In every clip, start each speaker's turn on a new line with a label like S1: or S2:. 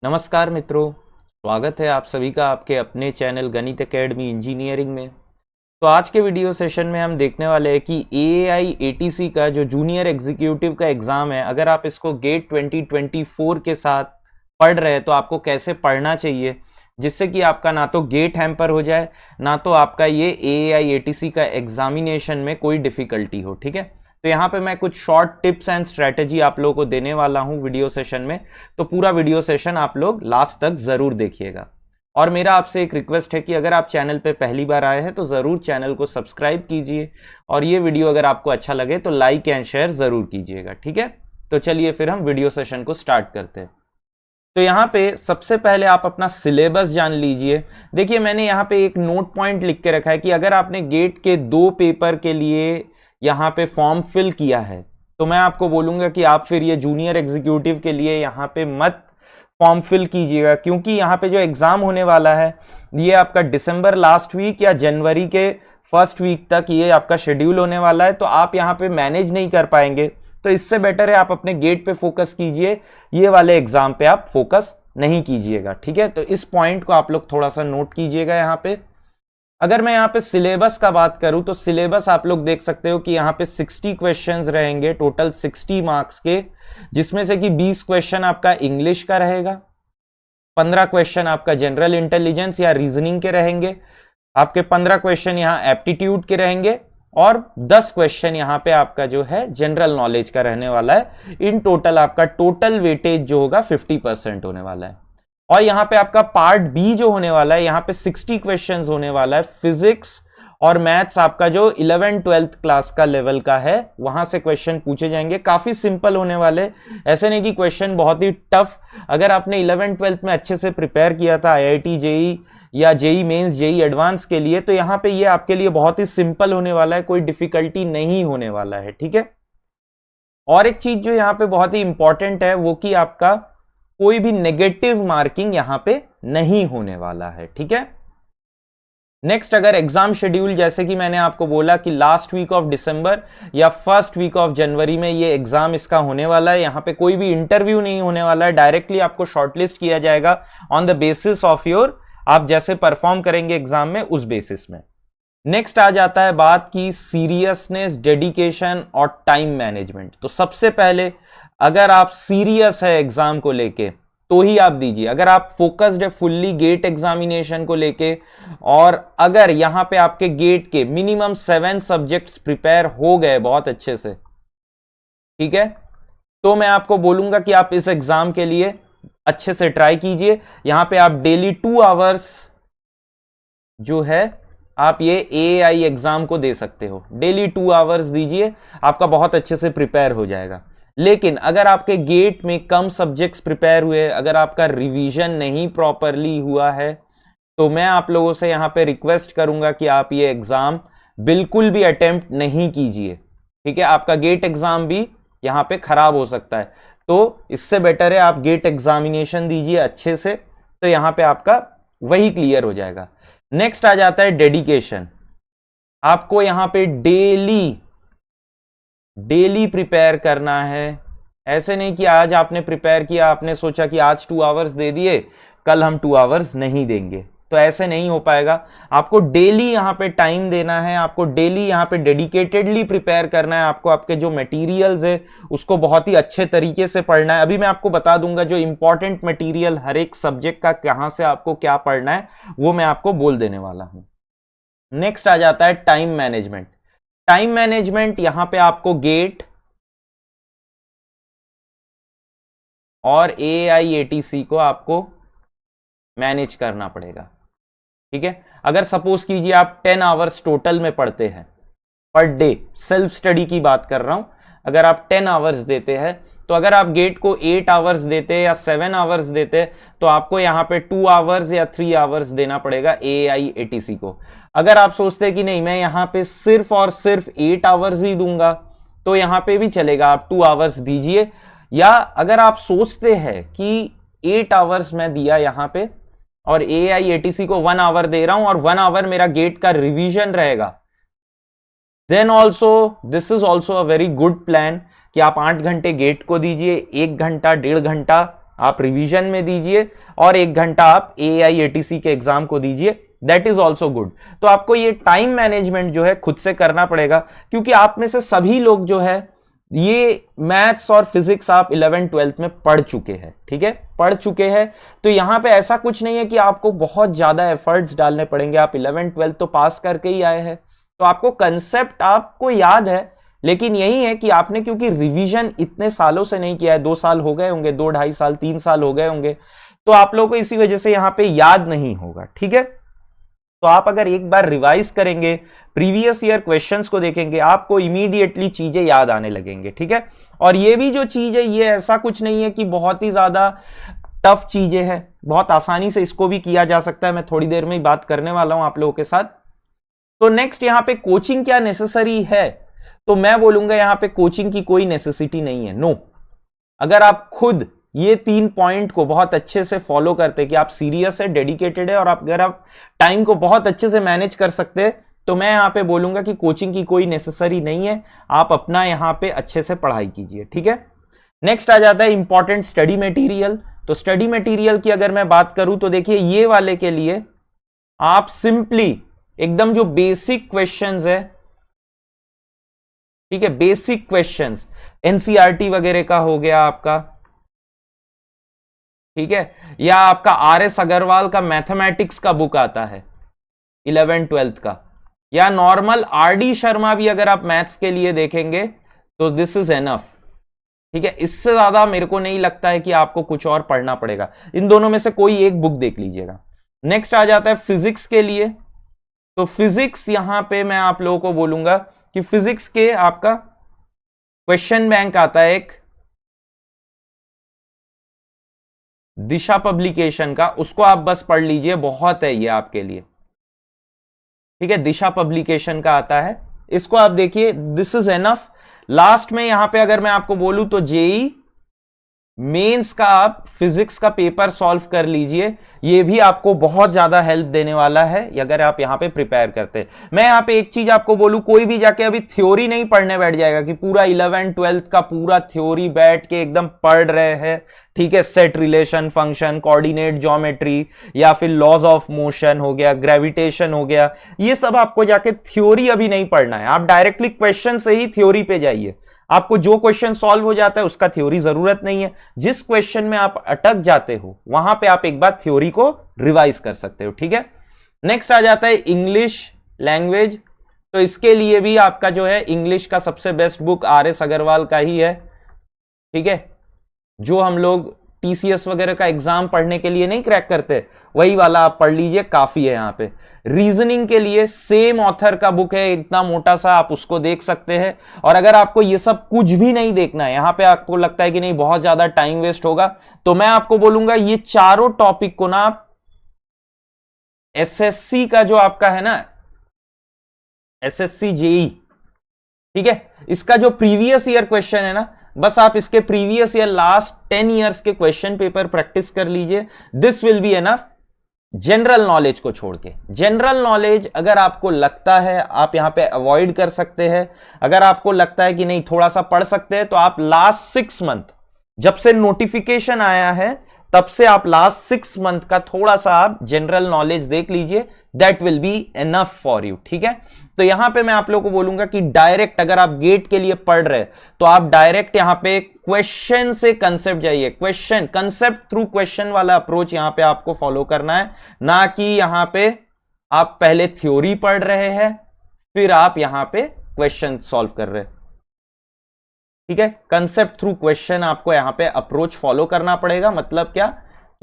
S1: नमस्कार मित्रों, स्वागत है आप सभी का आपके अपने चैनल गणित एकेडमी इंजीनियरिंग में। तो आज के वीडियो सेशन में हम देखने वाले हैं कि AAI-ATC का जो जूनियर एग्जीक्यूटिव का एग्ज़ाम है, अगर आप इसको गेट 2024 के साथ पढ़ रहे हैं तो आपको कैसे पढ़ना चाहिए, जिससे कि आपका ना तो गेट हैम्पर हो जाए, ना तो आपका ये AAI-ATC का एग्जामिनेशन में कोई डिफिकल्टी हो। ठीक है, तो यहाँ पे मैं कुछ शॉर्ट टिप्स एंड स्ट्रेटेजी आप लोगों को देने वाला हूँ वीडियो सेशन में। तो पूरा वीडियो सेशन आप लोग लास्ट तक जरूर देखिएगा। और मेरा आपसे एक रिक्वेस्ट है कि अगर आप चैनल पे पहली बार आए हैं तो जरूर चैनल को सब्सक्राइब कीजिए, और ये वीडियो अगर आपको अच्छा लगे तो लाइक एंड शेयर जरूर कीजिएगा। ठीक है, तो चलिए फिर हम वीडियो सेशन को स्टार्ट करते हैं। तो यहाँ पे सबसे पहले आप अपना सिलेबस जान लीजिए। देखिए, मैंने यहाँ पे एक नोट पॉइंट लिख के रखा है कि अगर आपने गेट के 2 पेपर के लिए यहाँ पे फॉर्म फिल किया है तो मैं आपको बोलूंगा कि आप फिर ये जूनियर एग्जीक्यूटिव के लिए यहाँ पे मत फॉर्म फिल कीजिएगा, क्योंकि यहाँ पे जो एग्जाम होने वाला है ये आपका दिसंबर लास्ट वीक या जनवरी के फर्स्ट वीक तक ये आपका शेड्यूल होने वाला है। तो आप यहाँ पे मैनेज नहीं कर पाएंगे, तो इससे बेटर है आप अपने गेट पे फोकस कीजिए, ये वाले एग्जाम पे आप फोकस नहीं कीजिएगा। ठीक है, तो इस पॉइंट को आप लोग थोड़ा सा नोट कीजिएगा। यहाँ पे अगर मैं यहाँ पे सिलेबस का बात करूं तो सिलेबस आप लोग देख सकते हो कि यहाँ पे 60 क्वेश्चंस रहेंगे, टोटल 60 मार्क्स के, जिसमें से कि 20 क्वेश्चन आपका इंग्लिश का रहेगा, 15 क्वेश्चन आपका जनरल इंटेलिजेंस या रीजनिंग के रहेंगे, आपके 15 क्वेश्चन यहाँ एप्टीट्यूड के रहेंगे, और 10 क्वेश्चन यहाँ पे आपका जो है जनरल नॉलेज का रहने वाला है। इन टोटल आपका टोटल वेटेज जो होगा 50% होने वाला है। और यहाँ पे आपका पार्ट बी जो होने वाला है, यहाँ पे 60 क्वेश्चंस होने वाला है। फिजिक्स और मैथ्स आपका जो 11-12th क्लास का लेवल का है वहां से क्वेश्चन पूछे जाएंगे, काफी सिंपल होने वाले, ऐसे नहीं कि क्वेश्चन बहुत ही टफ। अगर आपने 11-12th में अच्छे से प्रिपेयर किया था IIT जेई या जेई मेंस जेई एडवांस के लिए, तो यहाँ पे ये आपके लिए बहुत ही सिंपल होने वाला है, कोई डिफिकल्टी नहीं होने वाला है। ठीक है, और एक चीज जो यहाँ पे बहुत ही इंपॉर्टेंट है वो कि आपका कोई भी नेगेटिव मार्किंग यहां पे नहीं होने वाला है। ठीक है, नेक्स्ट, अगर एग्जाम शेड्यूल जैसे कि मैंने आपको बोला कि लास्ट वीक ऑफ दिसंबर या फर्स्ट वीक ऑफ जनवरी में ये एग्जाम इसका होने वाला है। यहां पे कोई भी इंटरव्यू नहीं होने वाला है, डायरेक्टली आपको शॉर्टलिस्ट किया जाएगा on the basis of your, आप जैसे परफॉर्म करेंगे एग्जाम में उस बेसिस में। नेक्स्ट आ जाता है बात की सीरियसनेस, डेडिकेशन और टाइम मैनेजमेंट। तो सबसे पहले अगर आप सीरियस है एग्जाम को लेके तो ही आप दीजिए। अगर आप फोकस्ड है फुल्ली गेट एग्जामिनेशन को लेके, और अगर यहां पे आपके गेट के मिनिमम 7 सब्जेक्ट्स प्रिपेयर हो गए बहुत अच्छे से, ठीक है, तो मैं आपको बोलूंगा कि आप इस एग्जाम के लिए अच्छे से ट्राई कीजिए। यहां पे आप डेली 2 आवर्स जो है आप ये AAI एग्जाम को दे सकते हो, डेली 2 आवर्स दीजिए, आपका बहुत अच्छे से प्रिपेयर हो जाएगा। लेकिन अगर आपके गेट में कम सब्जेक्ट्स प्रिपेयर हुए, अगर आपका रिवीजन नहीं प्रॉपरली हुआ है, तो मैं आप लोगों से यहां पे रिक्वेस्ट करूंगा कि आप ये एग्जाम बिल्कुल भी अटेम्प्ट नहीं कीजिए। ठीक है, आपका गेट एग्जाम भी यहां पे खराब हो सकता है, तो इससे बेटर है आप गेट एग्जामिनेशन दीजिए अच्छे से, तो यहां पे आपका वही क्लियर हो जाएगा। नेक्स्ट आ जाता है डेडिकेशन। आपको यहां पे डेली प्रिपेयर करना है। ऐसे नहीं कि आज आपने प्रिपेयर किया, आपने सोचा कि आज 2 आवर्स दे दिए, कल हम 2 आवर्स नहीं देंगे, तो ऐसे नहीं हो पाएगा। आपको डेली यहां पे टाइम देना है, आपको डेली यहां पे डेडिकेटेडली प्रिपेयर करना है, आपको आपके जो मटेरियल्स है उसको बहुत ही अच्छे तरीके से पढ़ना है। अभी मैं आपको बता दूंगा जो इंपॉर्टेंट मटेरियल हर एक सब्जेक्ट का कहां से आपको क्या पढ़ना है, वो मैं आपको बोल देने वाला हूं। नेक्स्ट आ जाता है टाइम मैनेजमेंट। टाइम मैनेजमेंट यहां पे आपको गेट और AAI-ATC को आपको मैनेज करना पड़ेगा। ठीक है, अगर सपोज कीजिए आप 10 आवर्स टोटल में पढ़ते हैं पर डे, सेल्फ स्टडी की बात कर रहा हूं, अगर आप 10 आवर्स देते हैं, तो अगर आप गेट को 8 आवर्स देते हैं या 7 आवर्स देते हैं, तो आपको यहां पे 2 आवर्स या 3 आवर्स देना पड़ेगा AAI-ATC को। अगर आप सोचते हैं कि नहीं मैं यहां पे सिर्फ और सिर्फ 8 आवर्स ही दूंगा, तो यहां पे भी चलेगा, आप 2 आवर्स दीजिए। या अगर आप सोचते हैं कि 8 आवर्स मैं दिया यहां पे और AAI-ATC को 1 आवर दे रहा हूं और 1 आवर मेरा गेट का रिवीजन रहेगा, then also this is also a very good plan कि आप 8 घंटे गेट को दीजिए, 1 घंटा 1.5 घंटा आप रिवीजन में दीजिए और 1 घंटा आप AIATC के एग्जाम को दीजिए, दैट इज ऑल्सो गुड। तो आपको ये टाइम मैनेजमेंट जो है खुद से करना पड़ेगा, क्योंकि आप में से सभी लोग जो है ये मैथ्स और फिजिक्स आप 11th 12th में पढ़ चुके हैं, ठीक है, पढ़ चुके हैं। तो यहां पे ऐसा कुछ नहीं है कि आपको बहुत ज्यादा एफर्ट्स डालने पड़ेंगे, आप 11th 12th तो पास करके ही आए हैं, तो आपको कंसेप्ट आपको याद है। लेकिन यही है कि आपने क्योंकि रिवीजन इतने सालों से नहीं किया है, 2 साल हो गए होंगे, 2 ढाई साल 3 साल हो गए होंगे, तो आप लोगों को इसी वजह से यहां पे याद नहीं होगा, ठीक है। तो आप अगर एक बार रिवाइज करेंगे, प्रीवियस ईयर क्वेश्चंस को देखेंगे, आपको इमीडिएटली चीजें याद आने लगेंगे, ठीक है। और ये भी जो चीज है ये ऐसा कुछ नहीं है कि बहुत ही ज्यादा टफ चीजें हैं, बहुत आसानी से इसको भी किया जा सकता है। मैं थोड़ी देर में ही बात करने वाला हूं आप लोगों के साथ। तो नेक्स्ट यहां पे कोचिंग क्या नेसेसरी है, तो मैं बोलूंगा यहां पे कोचिंग की कोई नेसेसिटी नहीं है, नो। अगर आप खुद ये 3 पॉइंट को बहुत अच्छे से फॉलो करते कि आप सीरियस है, डेडिकेटेड है, और अगर आप टाइम को बहुत अच्छे से मैनेज कर सकते हैं, तो मैं यहां पे बोलूंगा कि कोचिंग की कोई नेसेसरी नहीं है, आप अपना यहां पे अच्छे से पढ़ाई कीजिए, ठीक है। नेक्स्ट आ जाता है इंपॉर्टेंट स्टडी मटेरियल। तो स्टडी मटेरियल की अगर मैं बात करूं तो देखिए ये वाले के लिए आप सिंपली एकदम जो बेसिक क्वेश्चंस है, ठीक है, बेसिक क्वेश्चंस एनसीईआरटी वगैरह का हो गया आपका, ठीक है, या आपका RS अग्रवाल का मैथमेटिक्स का बुक आता है 11th 12th का, या नॉर्मल RD शर्मा भी अगर आप मैथ्स के लिए देखेंगे तो दिस इज एनफ, ठीक है। इससे ज्यादा मेरे को नहीं लगता है कि आपको कुछ और पढ़ना पड़ेगा, इन दोनों में से कोई एक बुक देख लीजिएगा। नेक्स्ट आ जाता है फिजिक्स के लिए। तो फिजिक्स यहां पे मैं आप लोगों को बोलूंगा कि फिजिक्स के आपका क्वेश्चन बैंक आता है एक दिशा पब्लिकेशन का, उसको आप बस पढ़ लीजिए, बहुत है ये आपके लिए, ठीक है। दिशा पब्लिकेशन का आता है, इसको आप देखिए, दिस इज एनफ। लास्ट में यहां पे अगर मैं आपको बोलूं तो जेई मेंस का आप फिजिक्स का पेपर सॉल्व कर लीजिए, ये भी आपको बहुत ज्यादा हेल्प देने वाला है अगर आप यहां पे प्रिपेयर करते हैं। मैं यहां पे एक चीज आपको बोलूं, कोई भी जाके अभी थ्योरी नहीं पढ़ने बैठ जाएगा कि पूरा 11th 12th का पूरा थ्योरी बैठ के एकदम पढ़ रहे हैं, ठीक है। Set relation function, coordinate geometry, या फिर लॉज ऑफ मोशन हो गया, ग्रेविटेशन हो गया, ये सब आपको जाके थ्योरी अभी नहीं पढ़ना है, आप डायरेक्टली क्वेश्चन से ही थ्योरी पे जाइए। आपको जो क्वेश्चन सॉल्व हो जाता है उसका थ्योरी जरूरत नहीं है, जिस क्वेश्चन में आप अटक जाते हो वहां पे आप एक बार थ्योरी को रिवाइज कर सकते हो, ठीक है। नेक्स्ट आ जाता है इंग्लिश लैंग्वेज। तो इसके लिए भी आपका जो है इंग्लिश का सबसे बेस्ट बुक RS अग्रवाल का ही है, ठीक है। जो हम लोग TCS वगैरह का एग्जाम पढ़ने के लिए नहीं क्रैक करते, वही वाला आप पढ़ लीजिए, काफी है। यहां पे रीजनिंग के लिए सेम ऑथर का बुक है, इतना मोटा सा, आप उसको देख सकते हैं। और अगर आपको ये सब कुछ भी नहीं देखना है, यहां पे आपको लगता है कि नहीं बहुत ज्यादा टाइम वेस्ट होगा, तो मैं आपको बोलूंगा ये चारों टॉपिक को ना आप SSC का जो आपका है ना SSC JE, ठीक है, इसका जो प्रीवियस ईयर क्वेश्चन है ना, बस आप इसके प्रीवियस ईयर लास्ट 10 इयर्स के क्वेश्चन पेपर प्रैक्टिस कर लीजिए, this will be enough. General knowledge को छोड़ के, जनरल नॉलेज अगर आपको लगता है आप यहां पे अवॉइड कर सकते हैं, अगर आपको लगता है कि नहीं थोड़ा सा पढ़ सकते हैं, तो आप लास्ट 6 मंथ जब से नोटिफिकेशन आया है तब से आप लास्ट 6 मंथ का थोड़ा सा आप जनरल नॉलेज देख लीजिए, that will be enough for you, ठीक है। तो यहां पे मैं आप लोगों को बोलूंगा कि डायरेक्ट अगर आप गेट के लिए पढ़ रहे तो आप डायरेक्ट यहां पे क्वेश्चन से कंसेप्ट जाइए, क्वेश्चन कंसेप्ट थ्रू क्वेश्चन वाला अप्रोच यहां पे आपको फॉलो करना है, ना कि यहां पे आप पहले थ्योरी पढ़ रहे हैं फिर आप यहां पे क्वेश्चन सॉल्व कर रहे हैं, ठीक है। कंसेप्ट थ्रू क्वेश्चन आपको यहां पे अप्रोच फॉलो करना पड़ेगा। मतलब क्या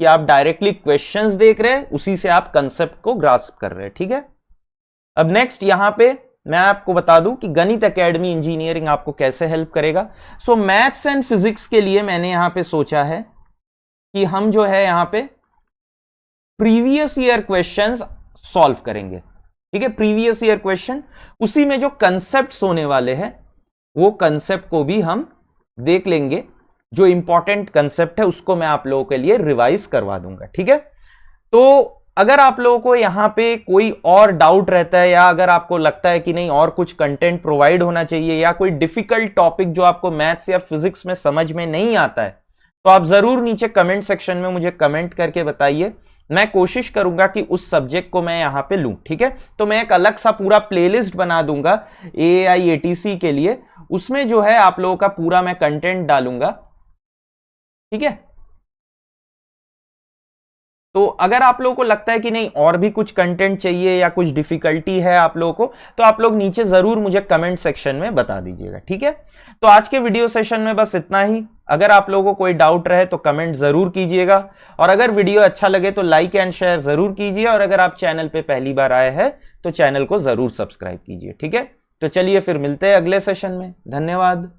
S1: कि आप डायरेक्टली क्वेश्चंस देख रहे हैं, उसी से आप कंसेप्ट को ग्रास्प कर रहे हैं, ठीक है। अब नेक्स्ट यहां पे मैं आपको बता दूं कि गणित एकेडमी इंजीनियरिंग आपको कैसे हेल्प करेगा। सो मैथ्स एंड फिजिक्स के लिए मैंने यहां पे सोचा है कि हम जो है यहां पे प्रीवियस ईयर क्वेश्चंस सॉल्व करेंगे, ठीक है। प्रीवियस ईयर क्वेश्चन, उसी में जो कंसेप्ट्स होने वाले हैं वो कंसेप्ट को भी हम देख लेंगे, जो इंपॉर्टेंट कंसेप्ट है उसको मैं आप लोगों के लिए रिवाइज करवा दूंगा, ठीक है। तो अगर आप लोगों को यहां पे कोई और डाउट रहता है, या अगर आपको लगता है कि नहीं और कुछ कंटेंट प्रोवाइड होना चाहिए, या कोई डिफिकल्ट टॉपिक जो आपको मैथ्स या फिजिक्स में समझ में नहीं आता है, तो आप जरूर नीचे कमेंट सेक्शन में मुझे कमेंट करके बताइए, मैं कोशिश करूंगा कि उस सब्जेक्ट को मैं यहां पे लूं। ठीक है, तो मैं एक अलग सा पूरा प्लेलिस्ट बना दूंगा AAI-ATC के लिए, उसमें जो है आप लोगों का पूरा मैं कंटेंट डालूंगा। ठीक है, तो अगर आप लोगों को लगता है कि नहीं और भी कुछ कंटेंट चाहिए या कुछ डिफिकल्टी है आप लोगों को, तो आप लोग नीचे जरूर मुझे कमेंट सेक्शन में बता दीजिएगा। ठीक है, तो आज के वीडियो सेशन में बस इतना ही। अगर आप लोगों को कोई डाउट रहे तो कमेंट जरूर कीजिएगा, और अगर वीडियो अच्छा लगे तो लाइक एंड शेयर जरूर कीजिए, और अगर आप चैनल पे पहली बार आए हैं तो चैनल को जरूर सब्सक्राइब कीजिए। ठीक है, तो चलिए फिर मिलते हैं अगले सेशन में। धन्यवाद।